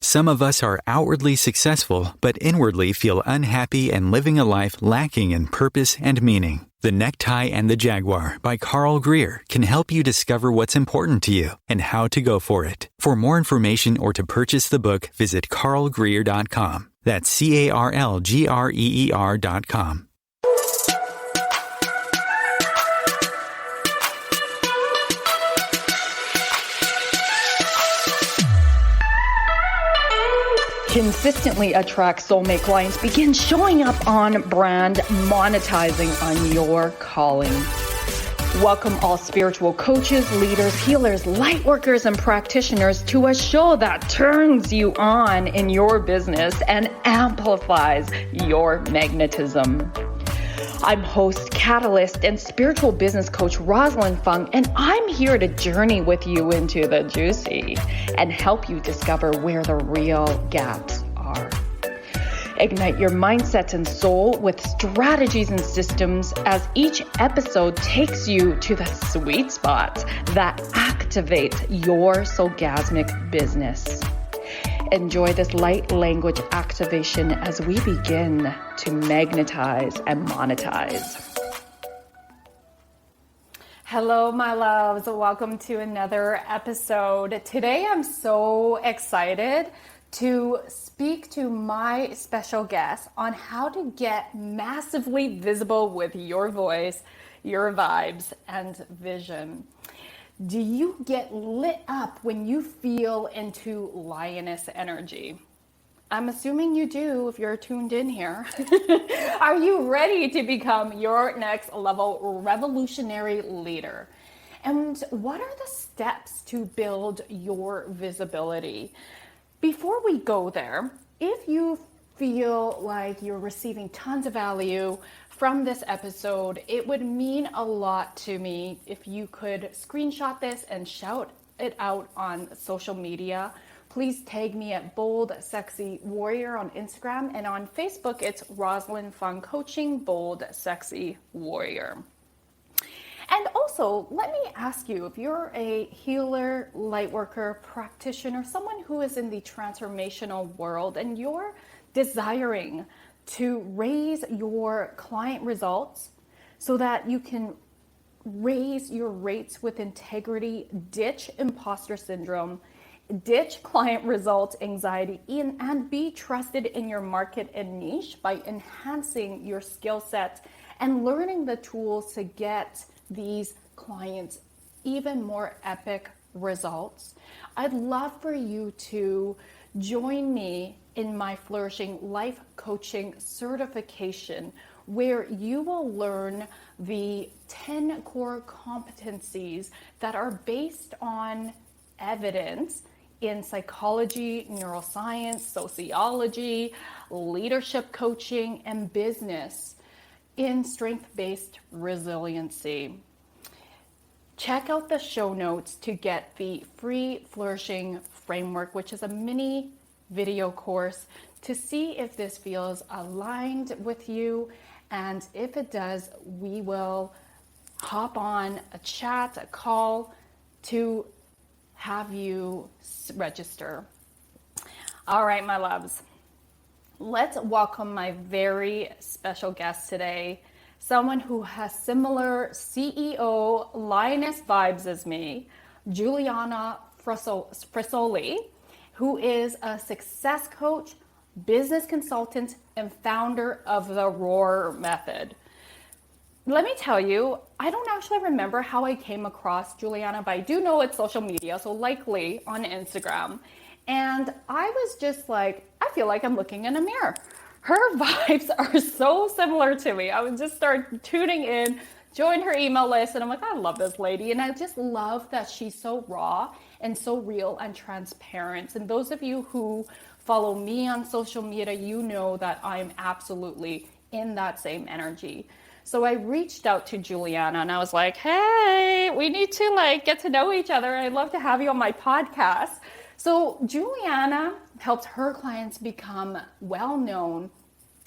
Some of us are outwardly successful, but inwardly feel unhappy and living a life lacking in purpose and meaning. The Necktie and the Jaguar by Carl Greer can help you discover what's important to you and how to go for it. For more information or to purchase the book, visit carlgreer.com. That's CARLGREER.com. Consistently attract soulmate clients. Begin showing up on brand, monetizing on your calling. Welcome all spiritual coaches, leaders, healers, light workers, and practitioners to a show that turns you on in your business and amplifies your magnetism. I'm host, catalyst, and spiritual business coach Rosalyn Fung, and I'm here to journey with you into the juicy and help you discover where the real gaps are. Ignite your mindset and soul with strategies and systems as each episode takes you to the sweet spot that activates your soulgasmic business. Enjoy this light language activation as we begin to magnetize and monetize. Hello, my loves. Welcome to another episode. Today, I'm so excited to speak to my special guest on how to get massively visible with your voice, your vibes, and vision. Do you get lit up when you feel into lioness energy? I'm assuming you do if you're tuned in here. Are you ready to become your next level revolutionary leader? And what are the steps to build your visibility? Before we go there, if you feel like you're receiving tons of value from this episode, it would mean a lot to me if you could screenshot this and shout it out on social media. Please tag me at Bold Sexy Warrior on Instagram, and on Facebook, it's Rosalyn Fung Coaching Bold Sexy Warrior. And also, let me ask you, if you're a healer, lightworker, practitioner, someone who is in the transformational world and you're desiring to raise your client results so that you can raise your rates with integrity, ditch imposter syndrome, ditch client results anxiety, and be trusted in your market and niche by enhancing your skill set and learning the tools to get these clients even more epic results. I'd love for you to join me in my Flourishing Life Coaching certification, where you will learn the 10 core competencies that are based on evidence in psychology, neuroscience, sociology, leadership coaching, and business in strength-based resiliency. Check out the show notes to get the free Flourishing Framework, which is a mini video course, to see if this feels aligned with you. And if it does, we will hop on a chat, a call to have you register. All right, my loves. Let's welcome my very special guest today, someone who has similar CEO lioness vibes as me, Juliana Frisoli, who is a success coach, business consultant, and founder of the Roar method. Let me tell you, I don't actually remember how I came across Juliana, but I do know it's social media, so likely on Instagram. And I was just like, I feel like I'm looking in a mirror. Her vibes are so similar to me. I would just start tuning in, join her email list, and I'm like, I love this lady. And I just love that she's so raw and so real and transparent. And those of you who follow me on social media, you know that I'm absolutely in that same energy. So I reached out to Juliana and I was like, hey, we need to get to know each other. I'd love to have you on my podcast. So Juliana helps her clients become well-known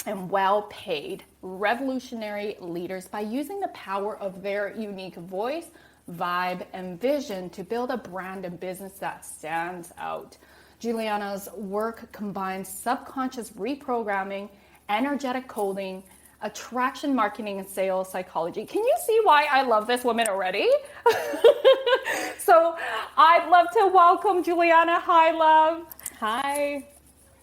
and well-paid revolutionary leaders by using the power of their unique voice, vibe, and vision to build a brand and business that stands out. Juliana's work combines subconscious reprogramming, energetic coding, attraction marketing, and sales psychology. Can you see why I love this woman already? So I'd love to welcome Juliana. Hi, love. Hi.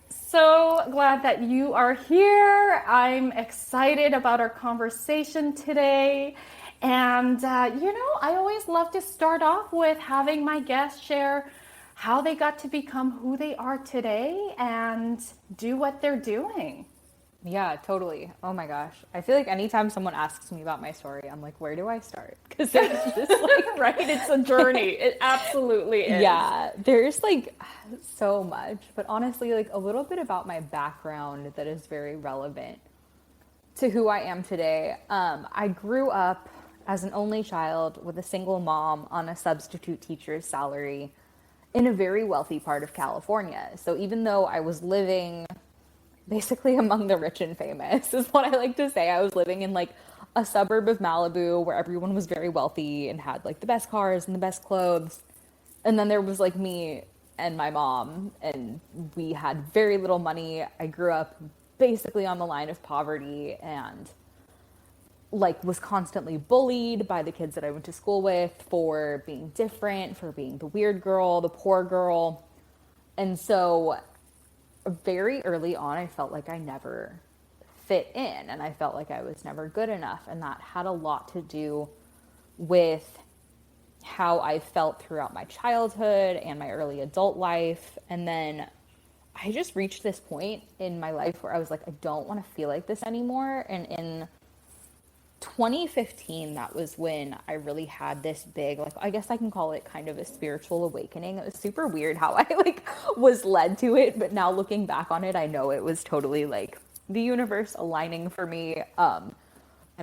So glad that you are here. I'm excited about our conversation today. And, I always love to start off with having my guests share how they got to become who they are today and do what they're doing. Yeah, totally. Oh my gosh. I feel like anytime someone asks me about my story, I'm like, where do I start? Because it's just like, Right? It's a journey. It absolutely is. yeah, there's like so much. But honestly, like a little bit about my background that is very relevant to who I am today. I grew up as an only child with a single mom on a substitute teacher's salary in a very wealthy part of California. So even though I was living basically among the rich and famous is what I like to say. I was living in like a suburb of Malibu where everyone was very wealthy and had like the best cars and the best clothes. And then there was like me and my mom, and we had very little money. I grew up basically on the line of poverty and like was constantly bullied by the kids that I went to school with for being different, for being the weird girl, the poor girl. And so very early on, I felt like I never fit in and I felt like I was never good enough. And that had a lot to do with how I felt throughout my childhood and my early adult life. And then I just reached this point in my life where I was like, I don't want to feel like this anymore. And in 2015, that was when I really had this big, like, I guess I can call it kind of a spiritual awakening. It was super weird how I like was led to it, but now looking back on it, I know it was totally like the universe aligning for me. I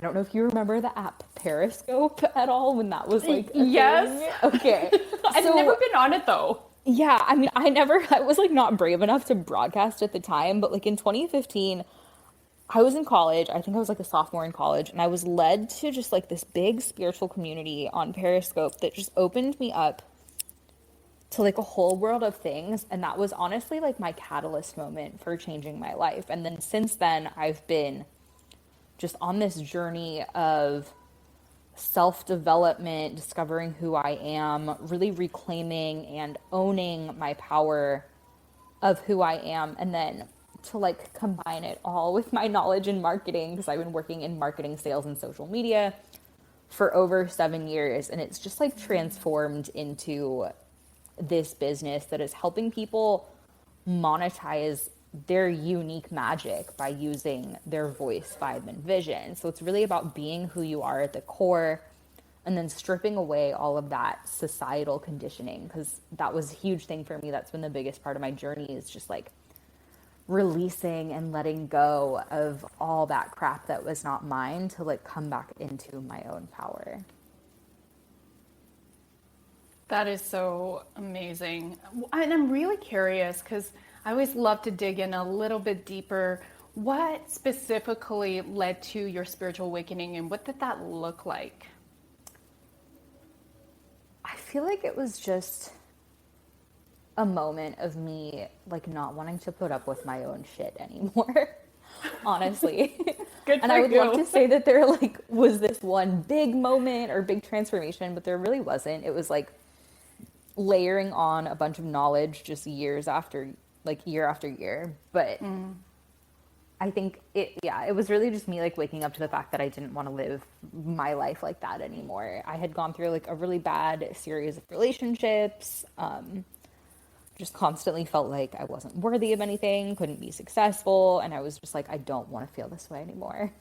don't know if you remember the app Periscope at all when that was like a yes thing. Okay. I've never been on it though. Yeah, I mean, I was like not brave enough to broadcast at the time, but like in 2015 I was in college. I think I was like a sophomore in college, and I was led to just like this big spiritual community on Periscope that just opened me up to like a whole world of things. And that was honestly like my catalyst moment for changing my life. And then since then, I've been just on this journey of self-development, discovering who I am, really reclaiming and owning my power of who I am. And then to like combine it all with my knowledge in marketing, because I've been working in marketing, sales, and social media for over 7 years. And it's just like transformed into this business that is helping people monetize their unique magic by using their voice, vibe, and vision. So it's really about being who you are at the core and then stripping away all of that societal conditioning, because that was a huge thing for me. That's been the biggest part of my journey, is just like releasing and letting go of all that crap that was not mine to like come back into my own power. That is so amazing. And I'm really curious because I always love to dig in a little bit deeper. What specifically led to your spiritual awakening and what did that look like? I feel like it was just a moment of me like not wanting to put up with my own shit anymore. Honestly. Good and for I would you. love to say that there like was this one big moment or big transformation, but there really wasn't. It was like layering on a bunch of knowledge just year after year. But I think it was really just me like waking up to the fact that I didn't want to live my life like that anymore. I had gone through like a really bad series of relationships, just constantly felt like I wasn't worthy of anything, couldn't be successful. And I was just like, I don't want to feel this way anymore.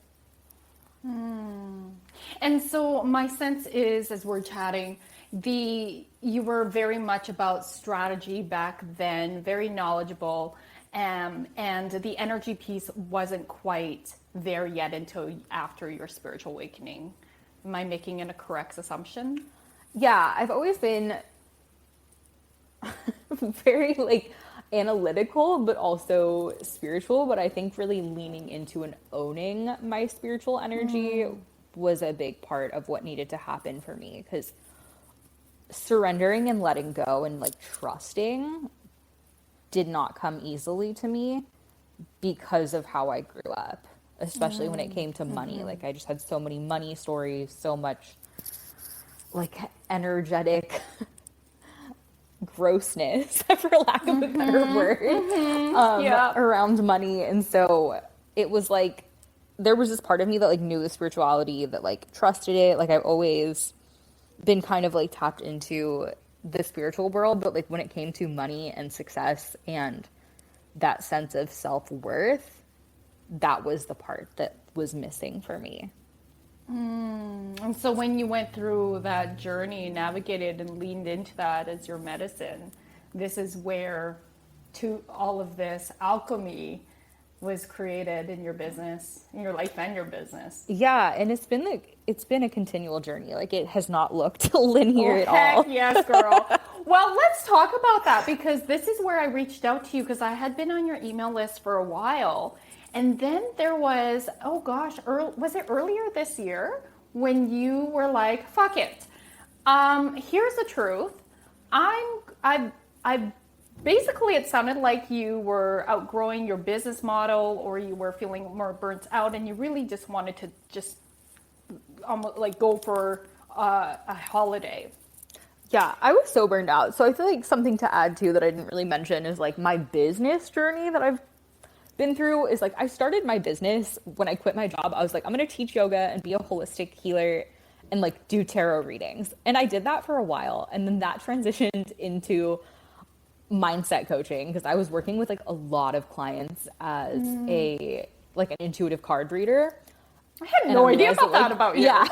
And so my sense is, as we're chatting, you were very much about strategy back then, very knowledgeable, and the energy piece wasn't quite there yet until after your spiritual awakening. Am I making a correct assumption? Yeah, I've always been very like analytical, but also spiritual. But I think really leaning into and owning my spiritual energy was a big part of what needed to happen for me, because surrendering and letting go and like trusting did not come easily to me because of how I grew up, especially when it came to money. Like, I just had so many money stories, so much like energetic grossness, for lack of a better word, around money. And so it was like, there was this part of me that like knew the spirituality, that like trusted it. Like, I've always been kind of like tapped into the spiritual world, but like when it came to money and success and that sense of self-worth, that was the part that was missing for me. And so when you went through that journey, navigated and leaned into that as your medicine, this is where to all of this alchemy was created in your business, in your life and your business. Yeah, and it's been a continual journey. Like, it has not looked linear at all. Heck yes, girl. Well, let's talk about that, because this is where I reached out to you, because I had been on your email list for a while. And then there was, oh gosh, was it earlier this year when you were like, fuck it. Here's the truth. I basically, it sounded like you were outgrowing your business model, or you were feeling more burnt out, and you really just wanted to just almost like go for a holiday. Yeah, I was so burned out. So I feel like something to add to that I didn't really mention is like my business journey that I've been through is like, I started my business when I quit my job. I was like, I'm going to teach yoga and be a holistic healer and like do tarot readings. And I did that for a while. And then that transitioned into mindset coaching, because I was working with like a lot of clients as an intuitive card reader. I had no idea about that about you. Yeah.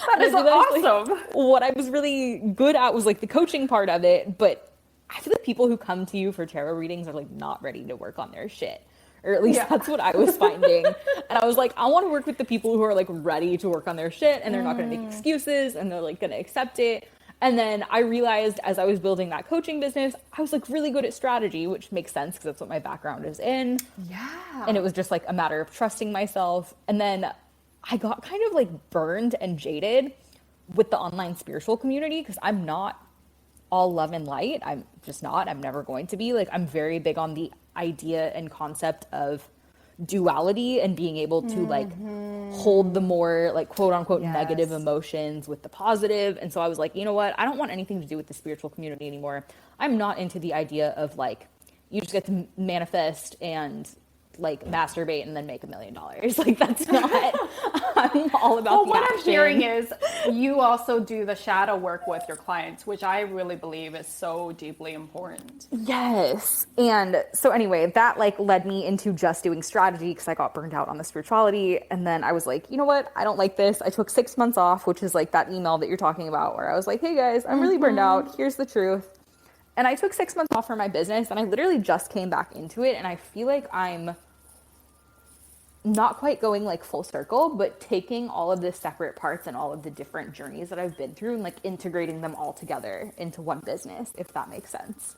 That is awesome. Like, what I was really good at was like the coaching part of it, but I feel like people who come to you for tarot readings are like not ready to work on their shit. Or at least that's what I was finding. And I was like, I want to work with the people who are like ready to work on their shit, and they're not going to make excuses, and they're like going to accept it. And then I realized as I was building that coaching business, I was like really good at strategy, which makes sense because that's what my background is in. Yeah. And it was just like a matter of trusting myself. And then I got kind of like burned and jaded with the online spiritual community, because I'm not all love and light. I'm just not. I'm never going to be. Like, I'm very big on the idea and concept of duality and being able to like hold the more like quote unquote negative emotions with the positive. And so I was like, you know what? I don't want anything to do with the spiritual community anymore. I'm not into the idea of like, you just get to manifest and like masturbate and then make $1 million. Like, that's not, I'm all about the what action. I'm hearing is you also do the shadow work with your clients, which I really believe is so deeply important. Yes. And so anyway, that like led me into just doing strategy, because I got burned out on the spirituality. And then I was like, you know what? I don't like this. I took 6 months off, which is like that email that you're talking about, where I was like, hey guys, I'm really burned out. Here's the truth. And I took 6 months off from my business, and I literally just came back into it. And I feel like I'm not quite going like full circle, but taking all of the separate parts and all of the different journeys that I've been through and like integrating them all together into one business, if that makes sense.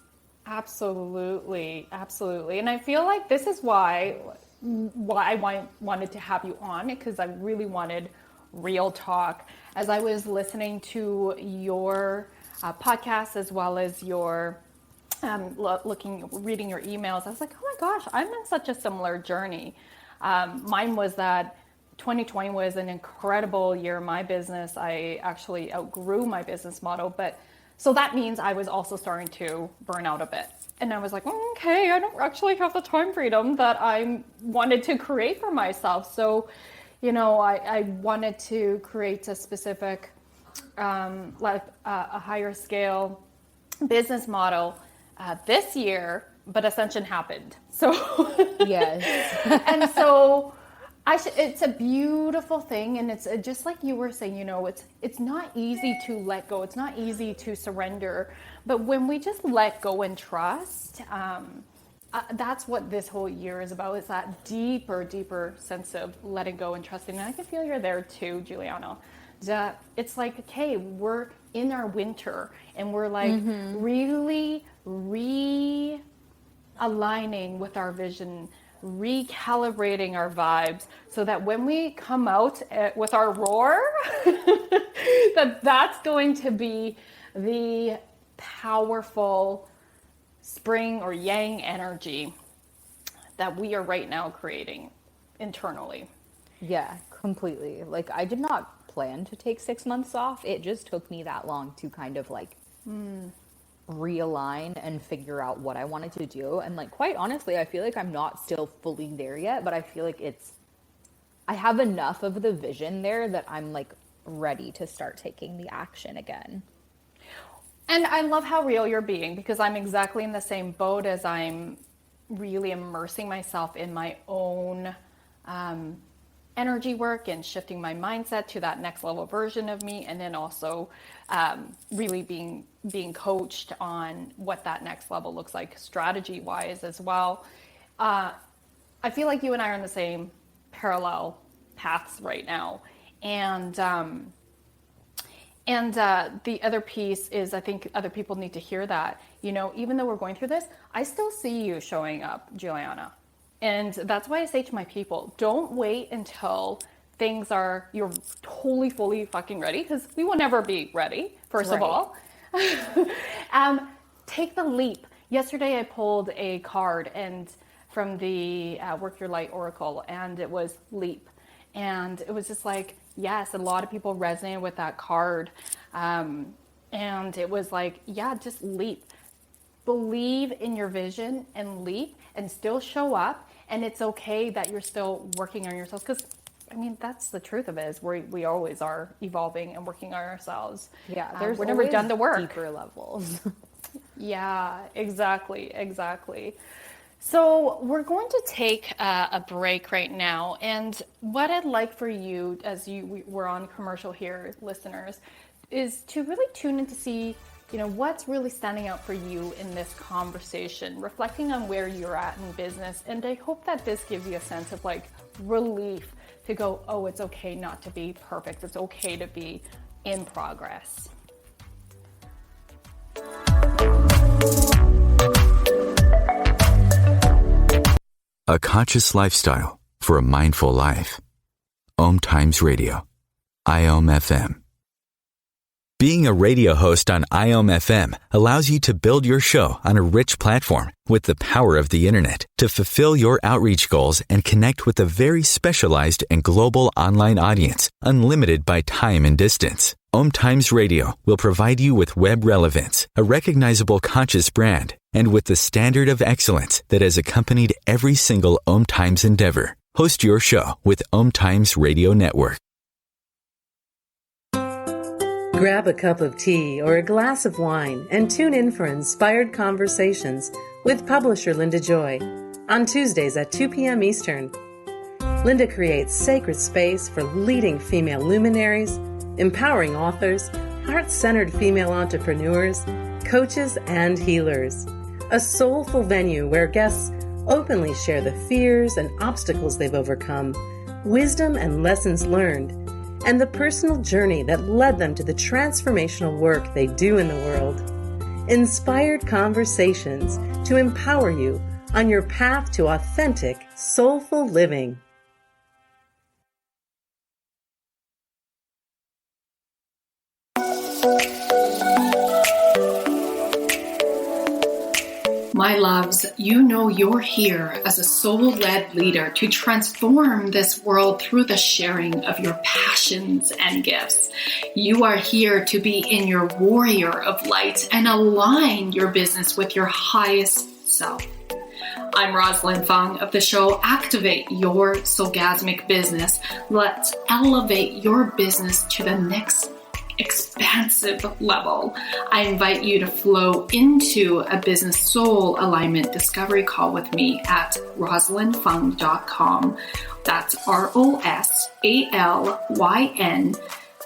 Absolutely. Absolutely. And I feel like this is why I wanted to have you on, because I really wanted real talk. As I was listening to your podcast, as well as your reading your emails, I was like, oh my gosh, I'm in such a similar journey. Mine was that 2020 was an incredible year in my business. I actually outgrew my business model, but so that means I was also starting to burn out a bit. And I was like, okay, I don't actually have the time freedom that I wanted to create for myself. So, you know, I wanted to create a specific, like a higher scale business model this year, but Ascension happened. So yes. And so it's a beautiful thing. And it's just like you were saying, you know, it's not easy to let go. It's not easy to surrender. But when we just let go and trust, that's what this whole year is about, is that deeper sense of letting go and trusting. And I can feel you're there too, Juliana. That it's like, okay, we're in our winter and we're like really realigning with our vision, recalibrating our vibes, so that when we come out with our roar, that's going to be the powerful spring or yang energy that we are right now creating internally. Yeah, completely. Like, I did not plan to take 6 months off. It just took me that long to kind of like realign and figure out what I wanted to do. And like, quite honestly, I feel like I'm not still fully there yet, but I feel like I have enough of the vision there that I'm like ready to start taking the action again. And I love how real you're being, because I'm exactly in the same boat as I'm really immersing myself in my own energy work and shifting my mindset to that next level version of me. And then also really being coached on what that next level looks like strategy wise as well. I feel like you and I are on the same parallel paths right now. And the other piece is, I think other people need to hear that, you know, even though we're going through this, I still see you showing up, Juliana. And that's why I say to my people, don't wait until you're totally, fully fucking ready, because we will never be ready, first of all. Take the leap. Yesterday I pulled a card from the Work Your Light Oracle, and it was leap. And it was just like, yes, a lot of people resonated with that card. And it was like, yeah, just leap. Believe in your vision and leap and still show up. And it's okay that you're still working on yourselves. Because, I mean, that's the truth of it, is we always are evolving and working on ourselves. Yeah, we're never done the work. Deeper levels. Yeah, exactly. So we're going to take a break right now. And what I'd like for you, as we're on commercial here, listeners, is to really tune in to see, you know, what's really standing out for you in this conversation, reflecting on where you're at in business. And I hope that this gives you a sense of like relief to go, oh, it's okay not to be perfect. It's okay to be in progress. A conscious lifestyle for a mindful life. Om Times Radio. IOM FM. Being a radio host on IOM FM allows you to build your show on a rich platform with the power of the internet to fulfill your outreach goals and connect with a very specialized and global online audience, unlimited by time and distance. Om Times Radio will provide you with web relevance, a recognizable conscious brand, and with the standard of excellence that has accompanied every single Om Times endeavor. Host your show with Om Times Radio Network. Grab a cup of tea or a glass of wine and tune in for Inspired Conversations with publisher Linda Joy on Tuesdays at 2 p.m. Eastern. Linda creates sacred space for leading female luminaries, empowering authors, heart-centered female entrepreneurs, coaches, and healers. A soulful venue where guests openly share the fears and obstacles they've overcome, wisdom and lessons learned, and the personal journey that led them to the transformational work they do in the world. Inspired Conversations to empower you on your path to authentic, soulful living. My loves, you know you're here as a soul-led leader to transform this world through the sharing of your passions and gifts. You are here to be in your warrior of light and align your business with your highest self. I'm Rosalyn Fung of the show Activate Your Soulgasmic Business. Let's elevate your business to the next expansive level. I invite you to flow into a business soul alignment discovery call with me at rosalynfung.com. That's ROSALYN,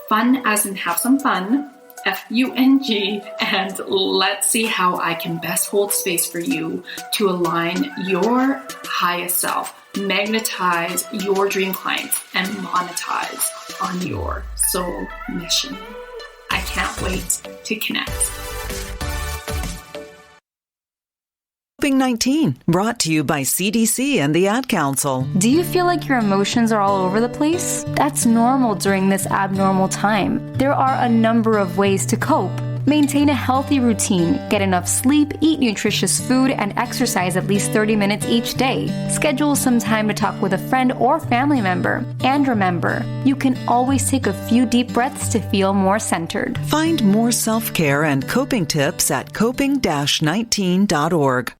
fun as in have some fun, FUNG, and let's see how I can best hold space for you to align your highest self, magnetize your dream clients, and monetize on your soul mission. I can't wait to connect. COVID-19, brought to you by CDC and the Ad Council. Do you feel like your emotions are all over the place? That's normal during this abnormal time. There are a number of ways to cope. Maintain a healthy routine, get enough sleep, eat nutritious food, and exercise at least 30 minutes each day. Schedule some time to talk with a friend or family member. And remember, you can always take a few deep breaths to feel more centered. Find more self-care and coping tips at coping-19.org.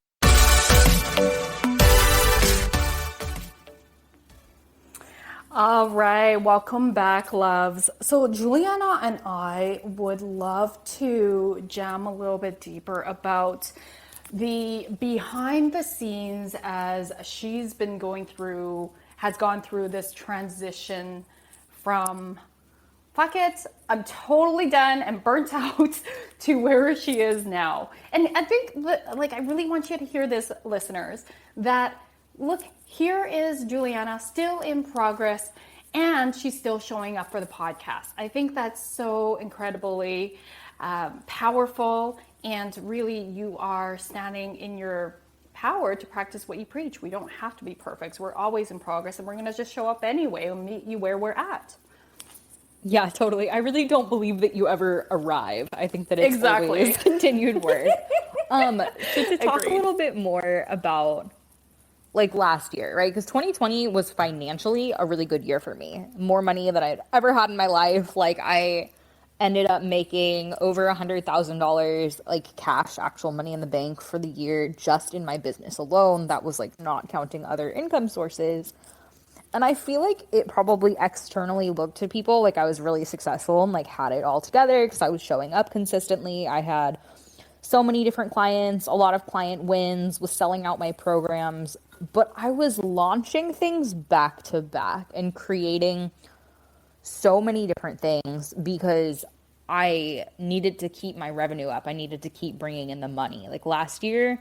All right, welcome back, loves. So Juliana and I would love to jam a little bit deeper about the behind the scenes as she's been has gone through this transition from fuck it, I'm totally done and burnt out to where she is now. And I think I really want you to hear this, listeners, that look, here is Juliana still in progress and she's still showing up for the podcast. I think that's so incredibly powerful, and really you are standing in your power to practice what you preach. We don't have to be perfect. We're always in progress, and we're going to just show up anyway and meet you where we're at. Yeah, totally. I really don't believe that you ever arrive. I think that it's always continued work. So to talk a little bit more about last year, right? Because 2020 was financially a really good year for me. More money than I'd ever had in my life. I ended up making over $100,000 cash, actual money in the bank for the year just in my business alone. That was not counting other income sources. And I feel like it probably externally looked to people like I was really successful and had it all together because I was showing up consistently. I had so many different clients, a lot of client wins, was selling out my programs, but I was launching things back to back and creating so many different things because I needed to keep my revenue up. I needed to keep bringing in the money. Last year,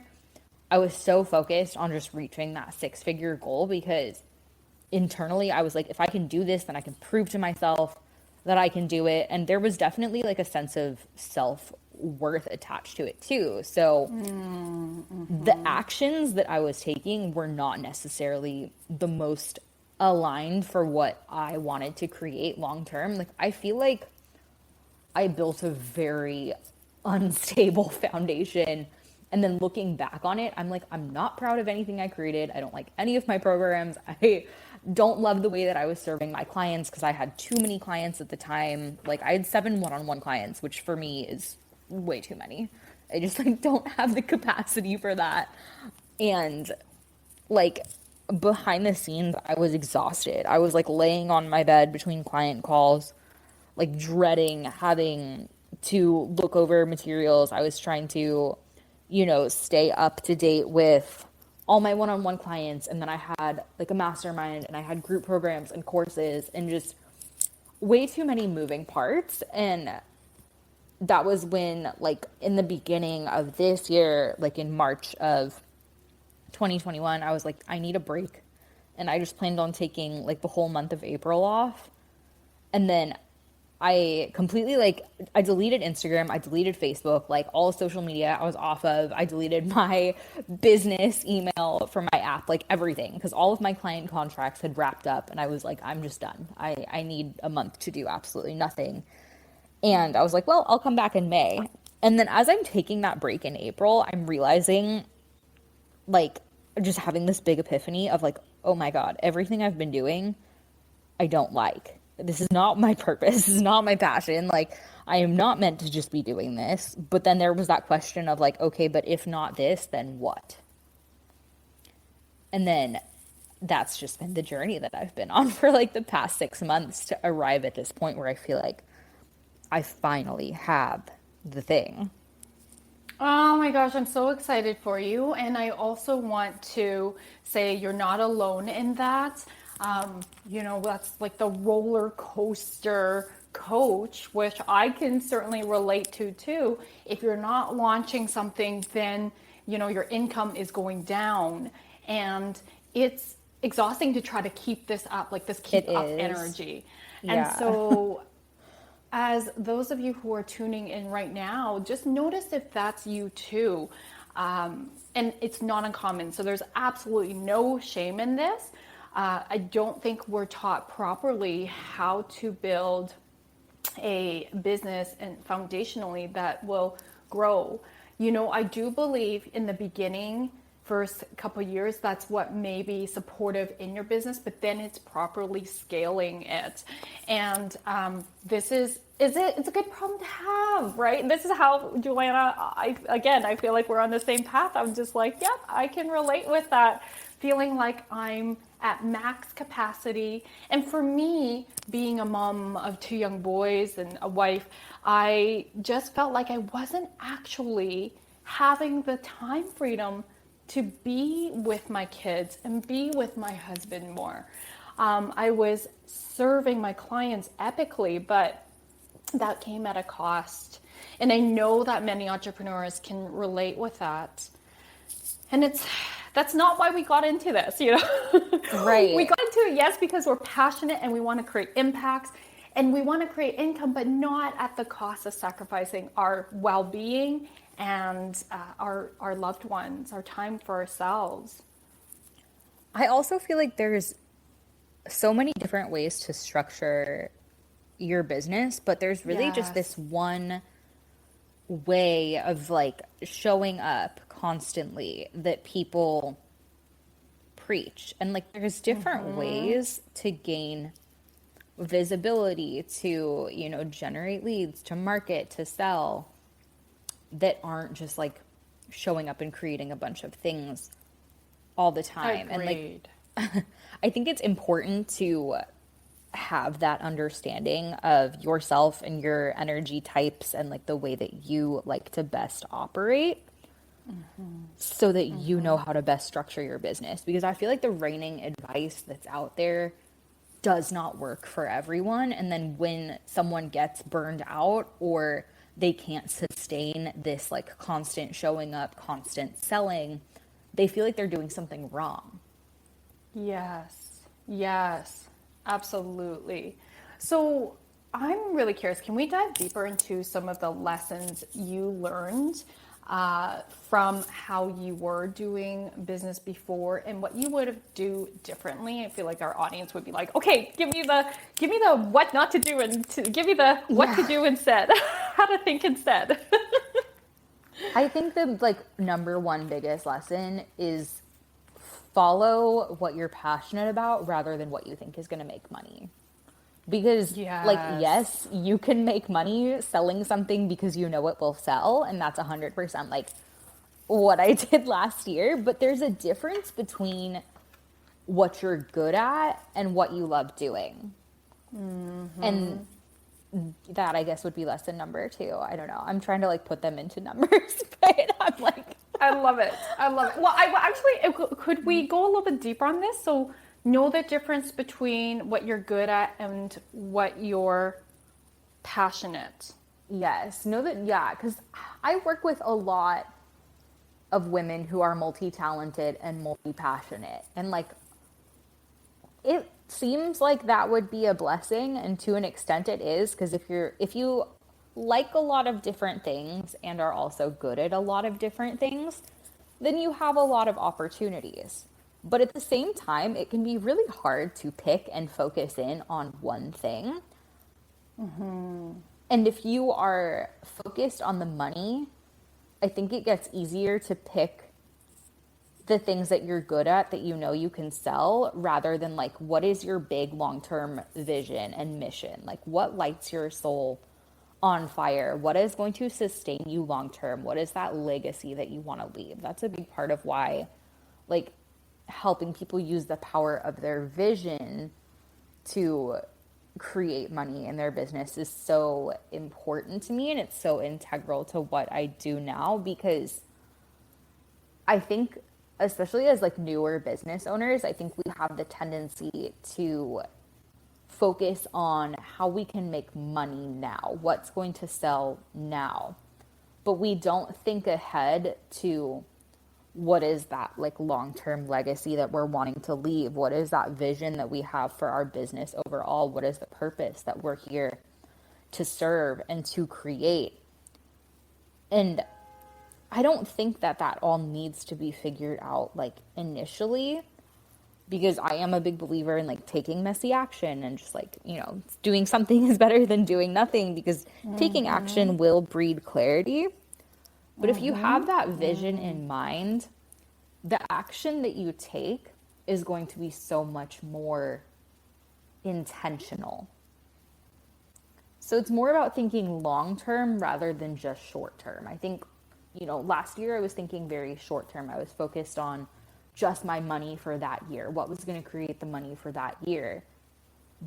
I was so focused on just reaching that 6-figure goal because internally I was if I can do this, then I can prove to myself that I can do it. And there was definitely a sense of self-worth attached to it too. So the actions that I was taking were not necessarily the most aligned for what I wanted to create long term. I feel like I built a very unstable foundation. And then looking back on it, I'm not proud of anything I created. I don't like any of my programs. I don't love the way that I was serving my clients because I had too many clients at the time. I had 7 one-on-one clients, which for me is way too many. I just don't have the capacity for that. And behind the scenes, I was exhausted. I was laying on my bed between client calls, dreading having to look over materials. I was trying to stay up to date with all my one-on-one clients. And then I had a mastermind and I had group programs and courses and just way too many moving parts. And that was when in the beginning of this year, in March of 2021, I was I need a break. And I just planned on taking the whole month of April off. And then I completely I deleted Instagram, I deleted Facebook, all social media I was off of. I deleted my business email from my app, everything, because all of my client contracts had wrapped up and I was I'm just done. I need a month to do absolutely nothing. And I was well, I'll come back in May. And then as I'm taking that break in April, I'm realizing just having this big epiphany of oh my God, everything I've been doing, I don't like. This is not my purpose. This is not my passion. I am not meant to just be doing this. But then there was that question of okay, but if not this, then what? And then that's just been the journey that I've been on for the past 6 months to arrive at this point where I feel I finally have the thing. Oh my gosh, I'm so excited for you. And I also want to say you're not alone in that. That's the roller coaster coach, which I can certainly relate to too. If you're not launching something, then, your income is going down and it's exhausting to try to keep this up, this keep up energy. Yeah. And so as those of you who are tuning in right now, just notice if that's you too. And it's not uncommon. So there's absolutely no shame in this. I don't think we're taught properly how to build a business and foundationally that will grow. I do believe in the beginning, first couple years, that's what may be supportive in your business, but then it's properly scaling it. And it's a good problem to have, right? This is how, Juliana, I feel like we're on the same path. I'm just like, yep, I can relate with that, feeling like I'm at max capacity. And for me, being a mom of 2 young boys and a wife, I just felt like I wasn't actually having the time freedom to be with my kids and be with my husband more. I was serving my clients epically, but that came at a cost. And I know that many entrepreneurs can relate with that. And that's not why we got into this, Right. We got into it, yes, because we're passionate and we want to create impacts and we want to create income, but not at the cost of sacrificing our well-being and our loved ones, our time for ourselves. I also feel like there's so many different ways to structure your business, but there's really just this one way of like showing up constantly that people preach. And like there's different ways to gain visibility, to, generate leads, to market, to sell, that aren't just like showing up and creating a bunch of things all the time. Agreed. And like I think it's important to have that understanding of yourself and your energy types and like the way that you like to best operate, so that you know how to best structure your business. Because I feel like the reigning advice that's out there does not work for everyone. And then when someone gets burned out or they can't sustain this like constant showing up, constant selling, they feel like they're doing something wrong. Yes, absolutely. So I'm really curious, can we dive deeper into some of the lessons you learned from how you were doing business before and what you would do differently? I feel like our audience would be like, okay, give me the what not to do and give me the what to do instead, how to think instead. I think the like number one biggest lesson is follow what you're passionate about rather than what you think is going to make money. Because like, yes, you can make money selling something because you know it will sell. And that's 100% like what I did last year. But there's a difference between what you're good at and what you love doing. And that, I guess, would be lesson number 2. I don't know. I'm trying to like put them into numbers, but I'm like, I love it. Well, could we go a little bit deeper on this? So know the difference between what you're good at and what you're passionate. Yes. Know that, because I work with a lot of women who are multi-talented and multi-passionate. And like, it seems like that would be a blessing, and to an extent it is, because if you like a lot of different things and are also good at a lot of different things, then you have a lot of opportunities. But at the same time, it can be really hard to pick and focus in on one thing. And if you are focused on the money, I think it gets easier to pick the things that you're good at that you know you can sell, rather than like, what is your big long-term vision and mission? Like, what lights your soul on fire? What is going to sustain you long-term? What is that legacy that you want to leave? That's a big part of why, like, helping people use the power of their vision to create money in their business is so important to me. And it's so integral to what I do now, because I think, especially as like newer business owners, I think we have the tendency to focus on how we can make money now, what's going to sell now. But we don't think ahead to what is that like long-term legacy that we're wanting to leave? What is that vision that we have for our business overall? What is the purpose that we're here to serve and to create? And I don't think that all needs to be figured out like initially, because I am a big believer in like taking messy action and just like, doing something is better than doing nothing, because taking action will breed clarity. But if you have that vision in mind, the action that you take is going to be so much more intentional. So it's more about thinking long term rather than just short term. I think, last year I was thinking very short term. I was focused on just my money for that year, what was going to create the money for that year.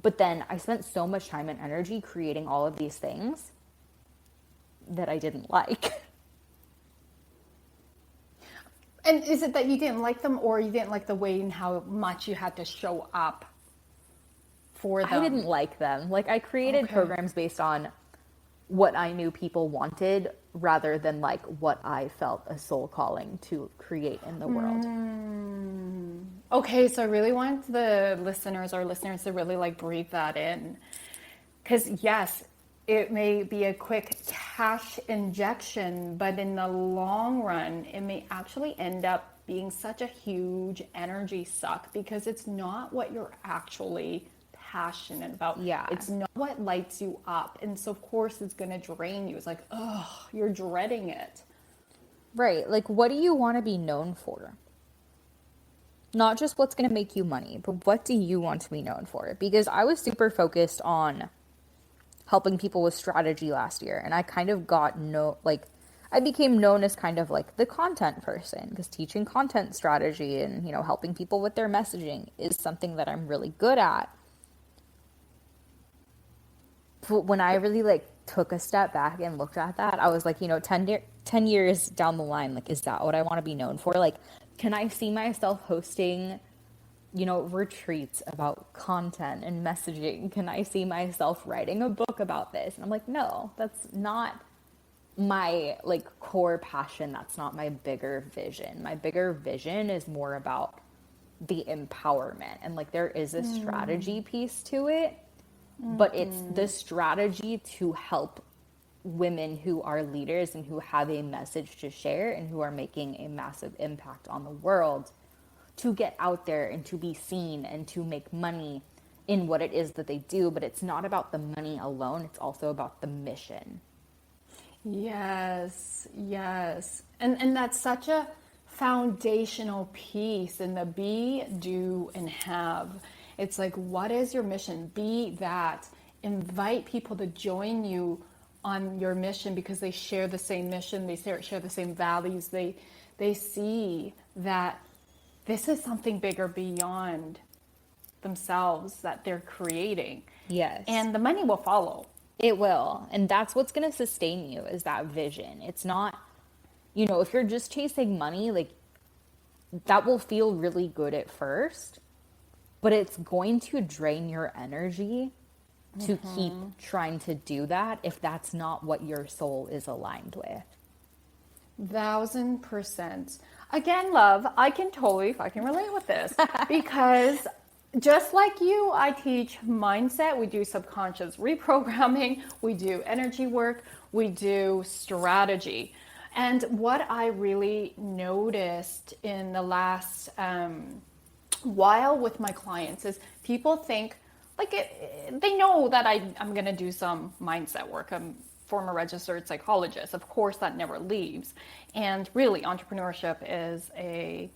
But then I spent so much time and energy creating all of these things that I didn't like. And is it that you didn't like them, or you didn't like the way and how much you had to show up for them? I didn't like them. Like, I created programs based on what I knew people wanted rather than like what I felt a soul calling to create in the world. Okay, so I really want our listeners to really like breathe that in. Because yes, it may be a quick cash injection, but in the long run, it may actually end up being such a huge energy suck, because it's not what you're actually passionate about. Yeah. It's not what lights you up. And so of course it's going to drain you. It's like, oh, you're dreading it. Right. Like, what do you want to be known for? Not just what's going to make you money, but what do you want to be known for? Because I was super focused on helping people with strategy last year. And I kind of I became known as kind of like the content person, because teaching content strategy and, helping people with their messaging is something that I'm really good at. But when I really like took a step back and looked at that, I was like, 10 years down the line, like, is that what I want to be known for? Like, can I see myself hosting, retreats about content and messaging? Can I see myself writing a book about this? And I'm like, no, that's not my like core passion. That's not my bigger vision. My bigger vision is more about the empowerment. And like, there is a strategy piece to it, but it's the strategy to help women who are leaders and who have a message to share and who are making a massive impact on the world to get out there and to be seen and to make money in what it is that they do. But it's not about the money alone. It's also about the mission. Yes. And that's such a foundational piece in the be, do, and have. It's like, what is your mission? Be that. Invite people to join you on your mission because they share the same mission. They share the same values. They see that this is something bigger beyond themselves that they're creating. Yes. And the money will follow. It will. And that's what's going to sustain you, is that vision. It's not, if you're just chasing money, like, that will feel really good at first, but it's going to drain your energy to keep trying to do that if that's not what your soul is aligned with. 1000%. Again, love, I can relate with this because just like you, I teach mindset. We do subconscious reprogramming. We do energy work. We do strategy. And what I really noticed in the last while with my clients is people think, they know that I'm going to do some mindset work. I'm a former registered psychologist. Of course, that never leaves. And really, entrepreneurship is a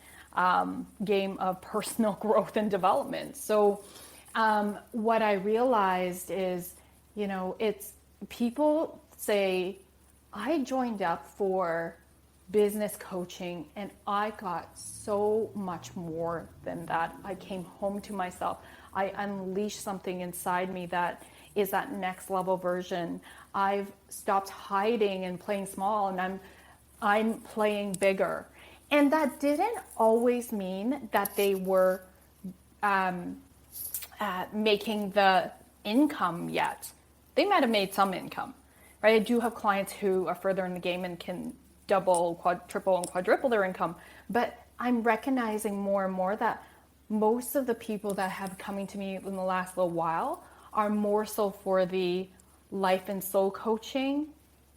game of personal growth and development. So what I realized is, it's people say, I joined up for business coaching and I got so much more than that. I came home to myself. I unleashed something inside me that is that next level version. I've stopped hiding and playing small, and I'm playing bigger. And that didn't always mean that they were making the income yet. They might have made some income, right? I do have clients who are further in the game and can double, triple, and quadruple their income. But I'm recognizing more and more that most of the people that have coming to me in the last little while are more so for the life and soul coaching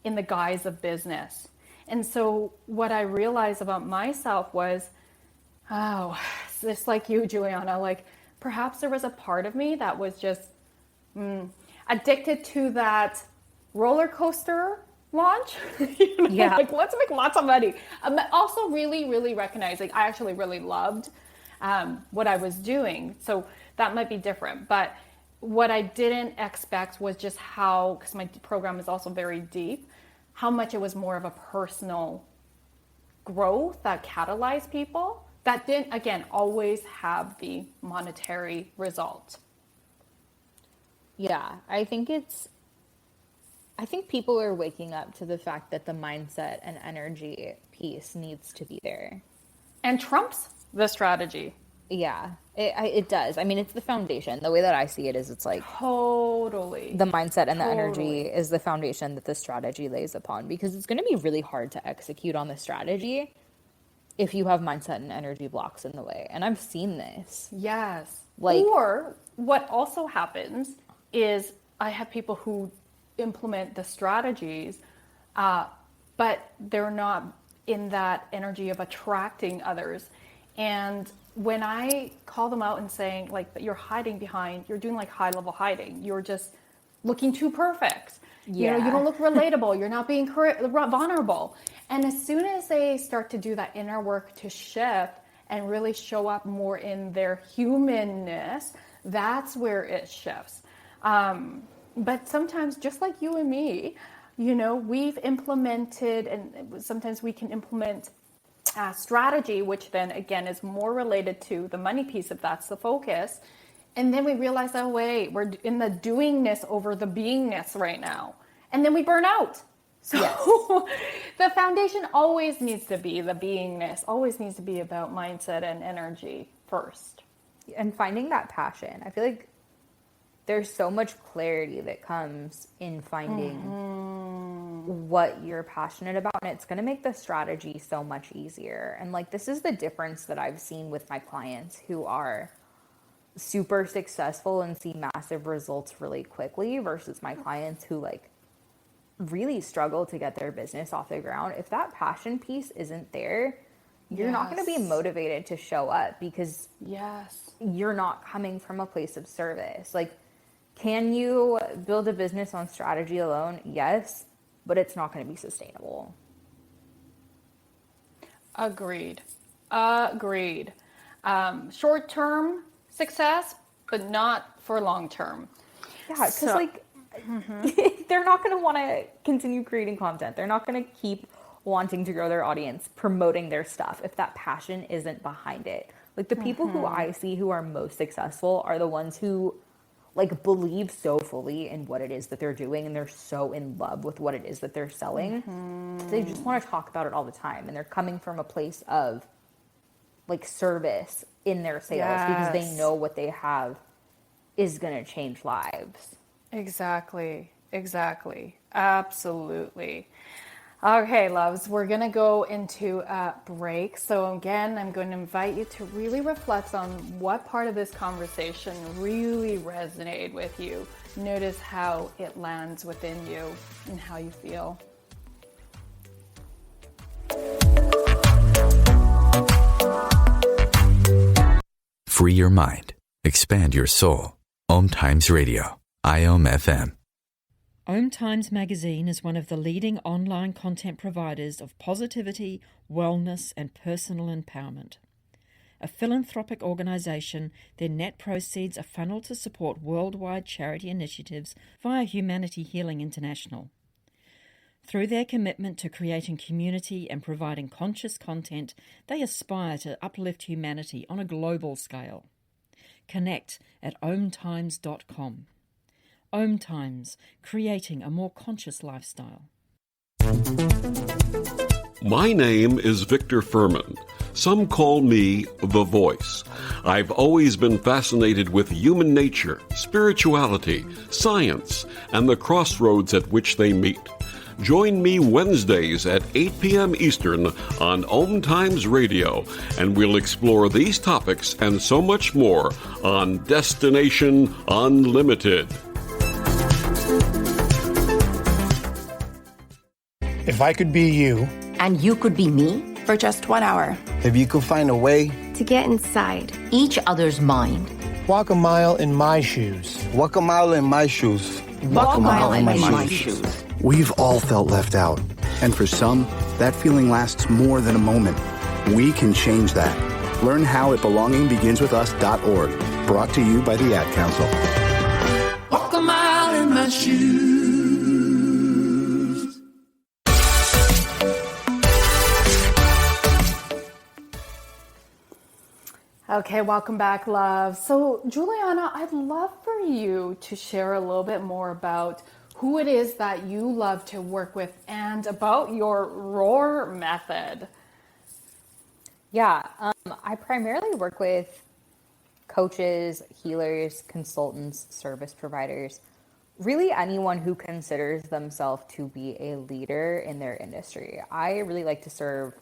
in the guise of business. And so what I realized about myself was, just like you, Juliana, like perhaps there was a part of me that was just addicted to that roller coaster launch. Like let's make lots of money. Also really, really recognizing I actually really loved what I was doing. So that might be different. But what I didn't expect was just how, because my program is also very deep, how much it was more of a personal growth that catalyzed people that didn't, again, always have the monetary result. Yeah, I think people are waking up to the fact that the mindset and energy piece needs to be there. And trumps the strategy. Yeah, it does. I mean, it's the foundation. The way that I see it is it's like totally the mindset and the energy is the foundation that the strategy lays upon, because it's going to be really hard to execute on the strategy if you have mindset and energy blocks in the way. And I've seen this. Yes. Like, or what also happens is I have people who implement the strategies, but they're not in that energy of attracting others. And when I call them out and saying, like, you're hiding behind, you're doing like high level hiding, you're just looking too perfect. Yeah. You know, you don't look relatable. You're not being vulnerable. And as soon as they start to do that inner work to shift and really show up more in their humanness, that's where it shifts. But sometimes, just like you and me, you know, we've implemented, and sometimes we can implement strategy, which then again is more related to the money piece if that's the focus. And then we realize, oh wait, we're in the doingness over the beingness right now. And then we burn out. So yes. The foundation always needs to be the beingness, always needs to be about mindset and energy first. And finding that passion. I feel like there's so much clarity that comes in finding what you're passionate about, and it's going to make the strategy so much easier. And like, this is the difference that I've seen with my clients who are super successful and see massive results really quickly versus my clients who like really struggle to get their business off the ground. If that passion piece isn't there, you're not going to be motivated to show up, because you're not coming from a place of service. Like, can you build a business on strategy alone? Yes, but it's not going to be sustainable. Agreed. Short-term success, but not for long-term. Yeah, because they're not going to want to continue creating content. They're not going to keep wanting to grow their audience, promoting their stuff if that passion isn't behind it. Like, the people who I see who are most successful are the ones who like believe so fully in what it is that they're doing, and they're so in love with what it is that they're selling. They just want to talk about it all the time, and they're coming from a place of like service in their sales because they know what they have is going to change lives. Exactly. Absolutely. Okay, loves, we're going to go into a break. So again, I'm going to invite you to really reflect on what part of this conversation really resonated with you. Notice how it lands within you and how you feel. Free your mind. Expand your soul. Om Times Radio. IOM FM. Om Times Magazine is one of the leading online content providers of positivity, wellness, and personal empowerment. A philanthropic organisation, their net proceeds are funneled to support worldwide charity initiatives via Humanity Healing International. Through their commitment to creating community and providing conscious content, they aspire to uplift humanity on a global scale. Connect at omtimes.com. Om Times, creating a more conscious lifestyle. My name is Victor Furman. Some call me The Voice. I've always been fascinated with human nature, spirituality, science, and the crossroads at which they meet. Join me Wednesdays at 8 p.m. Eastern on Om Times Radio, and we'll explore these topics and so much more on Destination Unlimited. If I could be you, and you could be me, for just 1 hour, if you could find a way to get inside each other's mind. Walk a mile in my shoes. Walk a mile in my shoes. Walk a mile in my shoes. We've all felt left out. And for some, that feeling lasts more than a moment. We can change that. Learn how at belongingbeginswithus.org. Brought to you by the Ad Council. Walk a mile in my shoes. Okay, welcome back, love. So, Juliana, I'd love for you to share a little bit more about who it is that you love to work with and about your Roar method. Yeah, I primarily work with coaches, healers, consultants, service providers, really anyone who considers themselves to be a leader in their industry. I really like to serve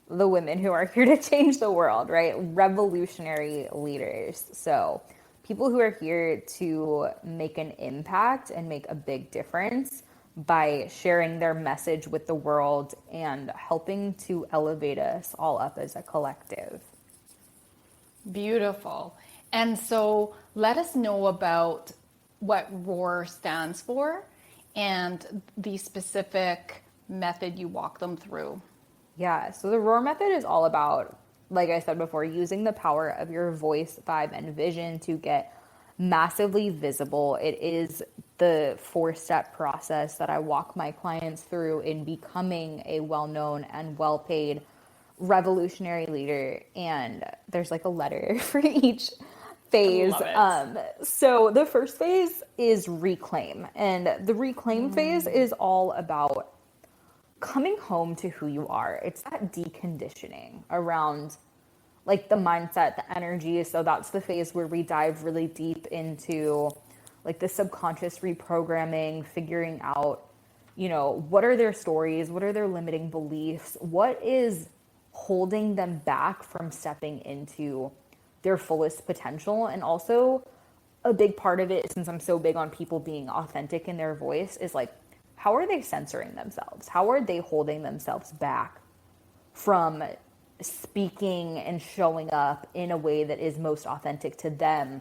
the women who are here to change the world, right? Revolutionary leaders. So people who are here to make an impact and make a big difference by sharing their message with the world and helping to elevate us all up as a collective. Beautiful. And so let us know about what ROAR stands for and the specific method you walk them through. Yeah, so the ROAR method is all about, like I said before, using the power of your voice, vibe, and vision to get massively visible. It is the 4-step process that I walk my clients through in becoming a well-known and well-paid revolutionary leader. And there's like a letter for each phase. So the first phase is reclaim. And the reclaim phase is all about coming home to who you are. It's that deconditioning around like the mindset, the energy. So that's the phase where we dive really deep into like the subconscious reprogramming, figuring out, you know, what are their stories? What are their limiting beliefs? What is holding them back from stepping into their fullest potential? And also a big part of it, since I'm so big on people being authentic in their voice, is like, how are they censoring themselves? How are they holding themselves back from speaking and showing up in a way that is most authentic to them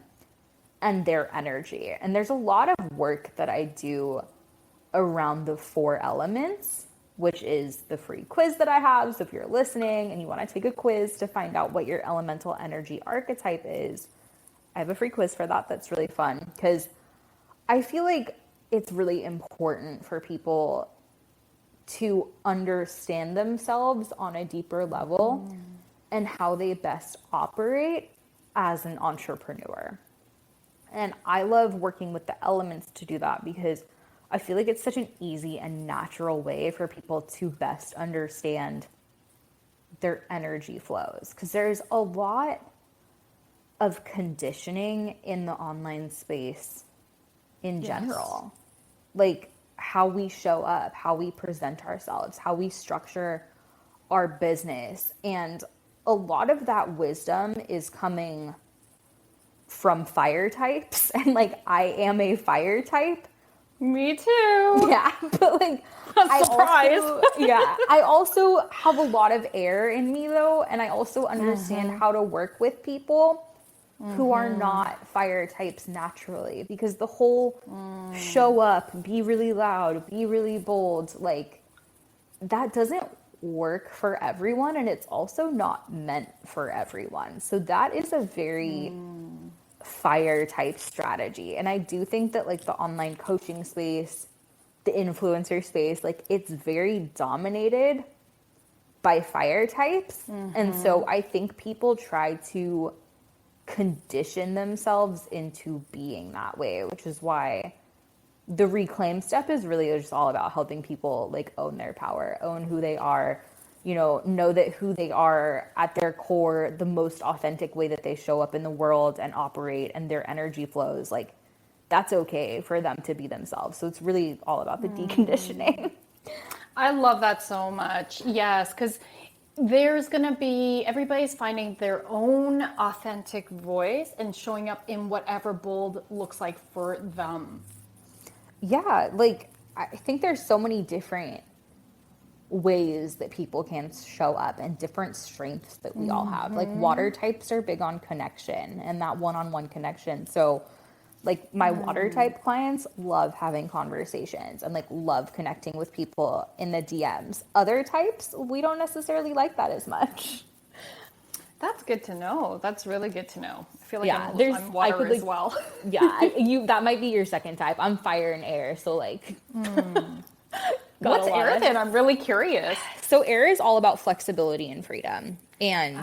and their energy? And there's a lot of work that I do around the 4 elements, which is the free quiz that I have. So if you're listening and you want to take a quiz to find out what your elemental energy archetype is, I have a free quiz for that. That's really fun because I feel like it's really important for people to understand themselves on a deeper level and how they best operate as an entrepreneur. And I love working with the elements to do that because I feel like it's such an easy and natural way for people to best understand their energy flows. Because there's a lot of conditioning in the online space in general. Like how we show up, how we present ourselves, how we structure our business. And a lot of that wisdom is coming from fire types. And like, I am a fire type. Me too. Yeah. But like, I also have a lot of air in me though. And I also understand how to work with people who are not fire types naturally, because the whole show up, be really loud, be really bold, like that doesn't work for everyone. And it's also not meant for everyone. So that is a very fire type strategy. And I do think that like the online coaching space, the influencer space, like it's very dominated by fire types. And so I think people try to condition themselves into being that way, which is why the reclaim step is really just all about helping people like own their power, own who they are, you know that who they are at their core, the most authentic way that they show up in the world and operate and their energy flows, like that's okay for them to be themselves. So it's really all about the deconditioning. I love that so much. Yes, because there's going to be, everybody's finding their own authentic voice and showing up in whatever bold looks like for them. Yeah, like I think there's so many different ways that people can show up and different strengths that we all have. Like water types are big on connection and that one-on-one connection. So like my water type clients love having conversations and like love connecting with people in the DMs. Other types, we don't necessarily like that as much. That's good to know. That's really good to know. I feel like I'm water as well. That might be your second type. I'm fire and air. So like, what's air then? I'm really curious. So air is all about flexibility and freedom. And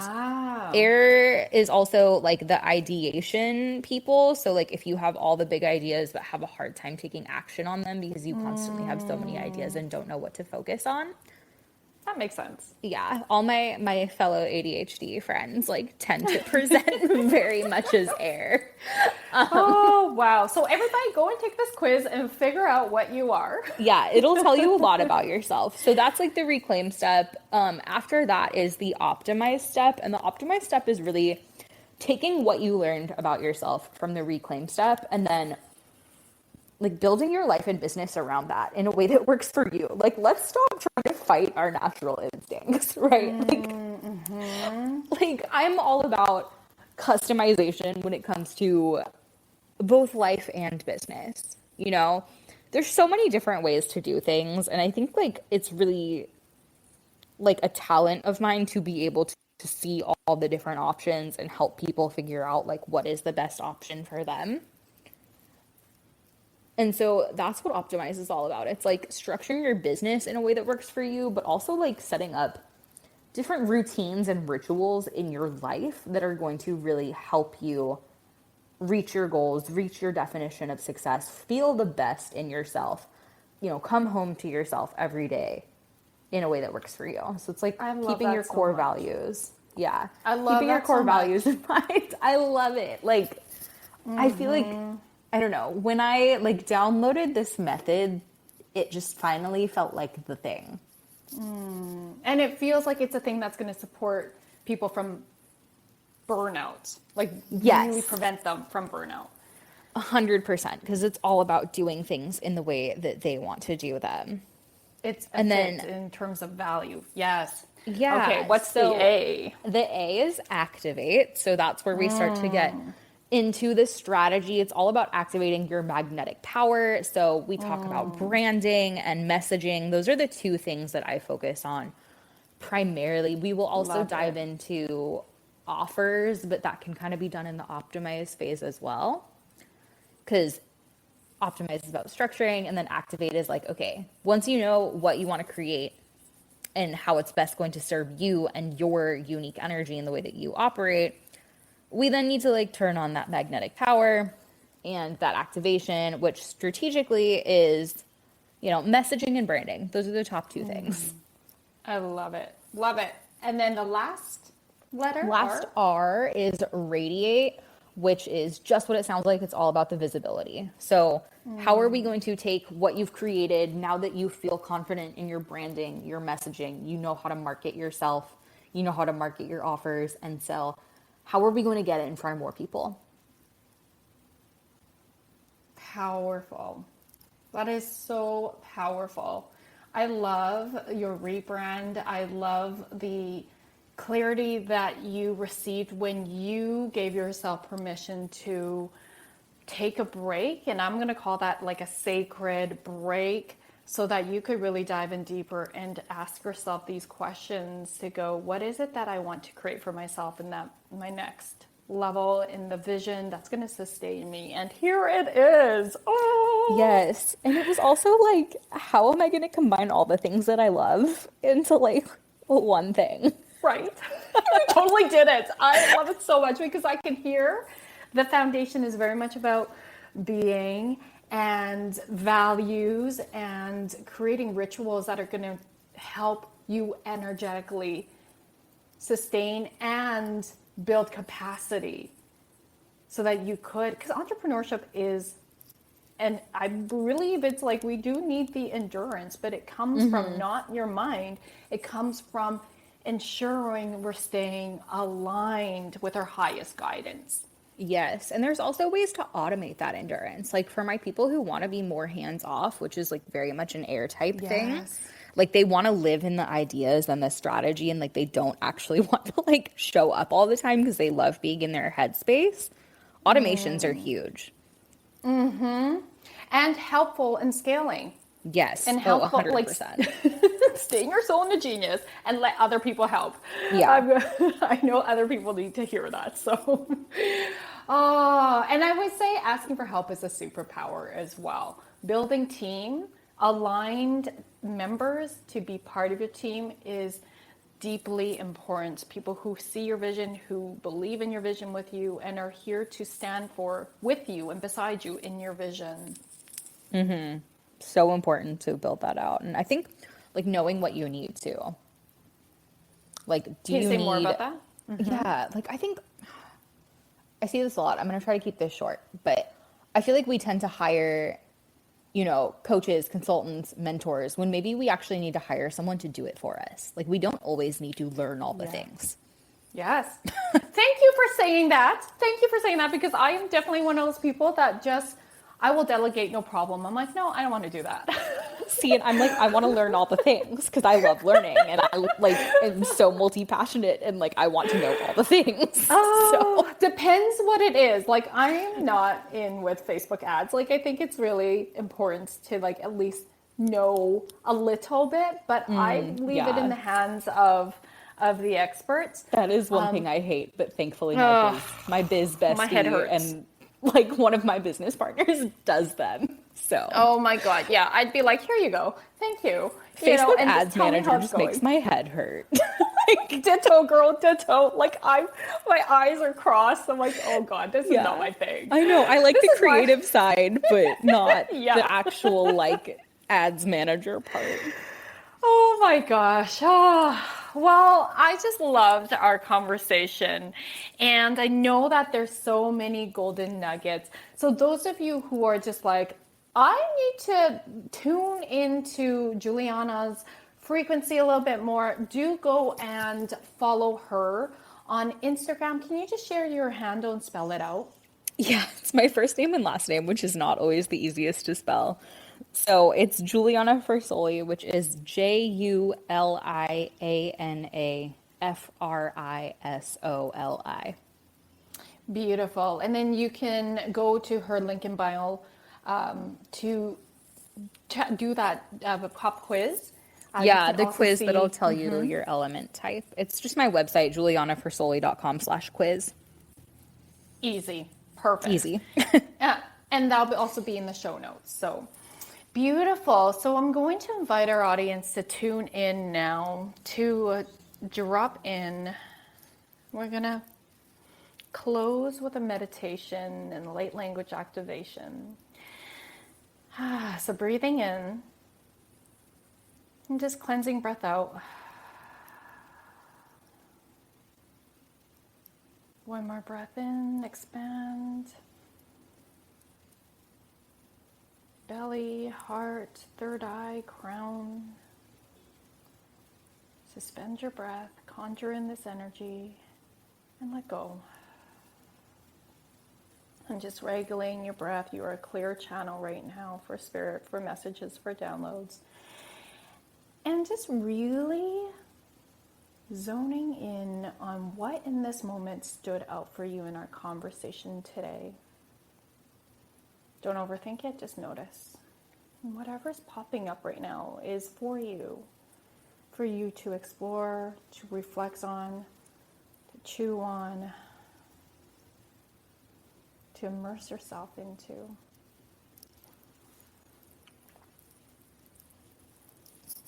air is also like the ideation people. So like if you have all the big ideas but have a hard time taking action on them because you constantly have so many ideas and don't know what to focus on. That makes sense. Yeah. All my fellow ADHD friends like tend to present very much as air. Oh, wow. So everybody go and take this quiz and figure out what you are. Yeah. It'll tell you a lot about yourself. So that's like the reclaim step. After that is the optimize step. And the optimize step is really taking what you learned about yourself from the reclaim step and then like building your life and business around that in a way that works for you. Like, let's stop trying to fight our natural instincts, right? Like I'm all about customization when it comes to both life and business. You know, there's so many different ways to do things. And I think like it's really like a talent of mine to be able to see all the different options and help people figure out like what is the best option for them. And so that's what Optimize is all about. It's like structuring your business in a way that works for you, but also like setting up different routines and rituals in your life that are going to really help you reach your goals, reach your definition of success, feel the best in yourself, you know, come home to yourself every day in a way that works for you. So it's like keeping your core values. Yeah. I love keeping your core values in mind. I love it. Like, I feel like, I don't know, when I like downloaded this method, it just finally felt like the thing. And it feels like it's a thing that's going to support people from burnout, like really prevent them from burnout. 100%, because it's all about doing things in the way that they want to do them. It's in terms of value. Yes. Yeah. Okay, what's the A? The A is activate. So that's where we start to get into the strategy. It's all about activating your magnetic power. So we talk about branding and messaging. Those are the two things that I focus on primarily. We will also dive into offers, but that can kind of be done in the optimize phase as well. Because optimize is about structuring, and then activate is like, okay, once you know what you want to create and how it's best going to serve you and your unique energy in the way that you operate, we then need to like turn on that magnetic power and that activation, which strategically is, you know, messaging and branding. Those are the top two things. I love it. Love it. And then the last letter? Last R is radiate, which is just what it sounds like. It's all about the visibility. So how are we going to take what you've created now that you feel confident in your branding, your messaging, you know how to market yourself, you know how to market your offers and sell. How are we going to get it in front of more people? Powerful. That is so powerful. I love your rebrand. I love the clarity that you received when you gave yourself permission to take a break. And I'm going to call that like a sacred break, so that you could really dive in deeper and ask yourself these questions to go, what is it that I want to create for myself in that my next level, in the vision that's going to sustain me? And here it is. Oh, yes. And it was also like, how am I going to combine all the things that I love into like one thing? Right. You totally did it. I love it so much because I can hear the foundation is very much about being and values and creating rituals that are going to help you energetically sustain and build capacity so that you could, because entrepreneurship is, and I believe it's like we do need the endurance, but it comes from not your mind. It comes from ensuring we're staying aligned with our highest guidance. Yes. And there's also ways to automate that endurance. Like for my people who want to be more hands off, which is like very much an air type thing, Like they want to live in the ideas and the strategy, and like they don't actually want to like show up all the time because they love being in their headspace. Automations are huge. Mm-hmm. And helpful in scaling. Yes. And helpful, 100%. Stay in your soul and a genius and let other people help. Yeah. I know other people need to hear that. So, and I would say asking for help is a superpower as well. Building team, aligned members to be part of your team is deeply important. People who see your vision, who believe in your vision with you, and are here to stand with you and beside you in your vision. Mm-hmm. So important to build that out. And I think like knowing what you need to. Like, do you say need more about that? Mm-hmm. Yeah, like I think I see this a lot. I'm going to try to keep this short, but I feel like we tend to hire, you know, coaches, consultants, mentors, when maybe we actually need to hire someone to do it for us. Like we don't always need to learn all the things. Yes. Thank you for saying that. Thank you for saying that, because I am definitely one of those people that I will delegate, no problem. I'm like, no, I don't want to do that. See, and I'm like, I want to learn all the things because I love learning, and I like am so multi-passionate, and like I want to know all the things. Oh, so. Depends what it is. Like I'm not in with Facebook ads. Like I think it's really important to like at least know a little bit, but I leave it in the hands of the experts. That is one thing I hate, but thankfully my biz bestie my head hurts. And like one of my business partners does them. So. Oh my God. Yeah. I'd be like, here you go. Thank you. Facebook ads manager just makes my head hurt. Like, ditto, girl, ditto. Like my eyes are crossed. I'm like, oh God, this is not my thing. I know. I like the creative side, but not the actual like ads manager part. Oh my gosh. Oh, well, I just loved our conversation. And I know that there's so many golden nuggets. So those of you who are just like, I need to tune into Juliana's frequency a little bit more, do go and follow her on Instagram. Can you just share your handle and spell it out? Yeah, it's my first name and last name, which is not always the easiest to spell. So it's Juliana Frisoli, which is JulianaFrisoli. Beautiful. And then you can go to her link in bio to do that pop quiz. Yeah, the quiz that'll tell you your element type. It's just my website, julianafrisoli.com/quiz. Easy. Perfect. Easy. And that'll also be in the show notes. So beautiful. So I'm going to invite our audience to tune in now to drop in. We're going to close with a meditation and light language activation. So breathing in and just cleansing breath out. One more breath in, expand. Belly, heart, third eye, crown. Suspend your breath, conjure in this energy, and let go. And just regulating your breath. You are a clear channel right now for spirit, for messages, for downloads. And just really zoning in on what in this moment stood out for you in our conversation today. Don't overthink it, just notice. And whatever's popping up right now is for you to explore, to reflect on, to chew on, to immerse yourself into.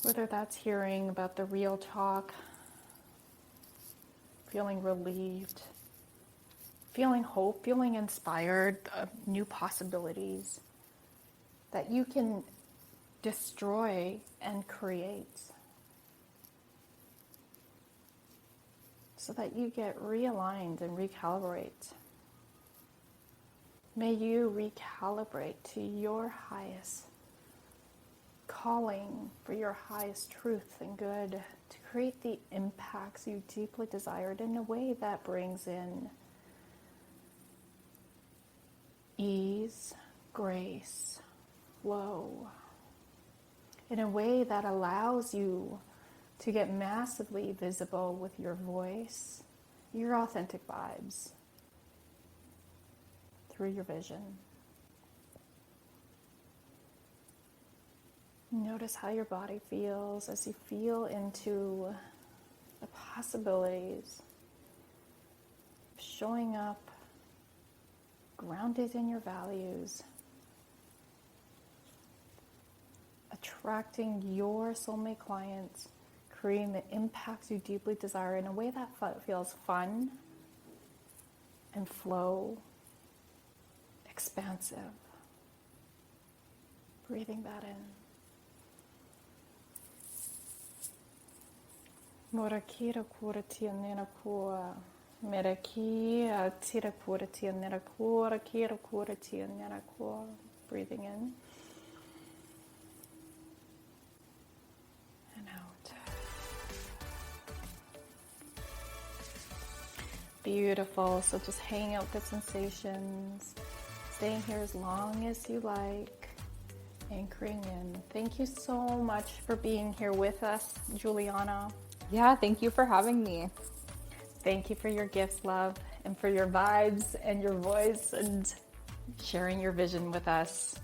Whether that's hearing about the real talk, feeling relieved, feeling hope, feeling inspired of new possibilities that you can destroy and create so that you get realigned and recalibrate. May you recalibrate to your highest calling, for your highest truth and good, to create the impacts you deeply desired in a way that brings in ease, grace, flow, in a way that allows you to get massively visible with your voice, your authentic vibes, through your vision. Notice how your body feels as you feel into the possibilities of showing up grounded in your values, attracting your soulmate clients, creating the impacts you deeply desire in a way that feels fun and flow, expansive. Breathing that in. Morakira kura tia nena kua. Merakia tira kura tia nena kura, kira kura tia nena kua. Breathing in. And out. Beautiful. So just hang out with the sensations. Staying here as long as you like. Anchoring in. Thank you so much for being here with us, Juliana. Yeah, thank you for having me. Thank you for your gifts, love, and for your vibes and your voice and sharing your vision with us.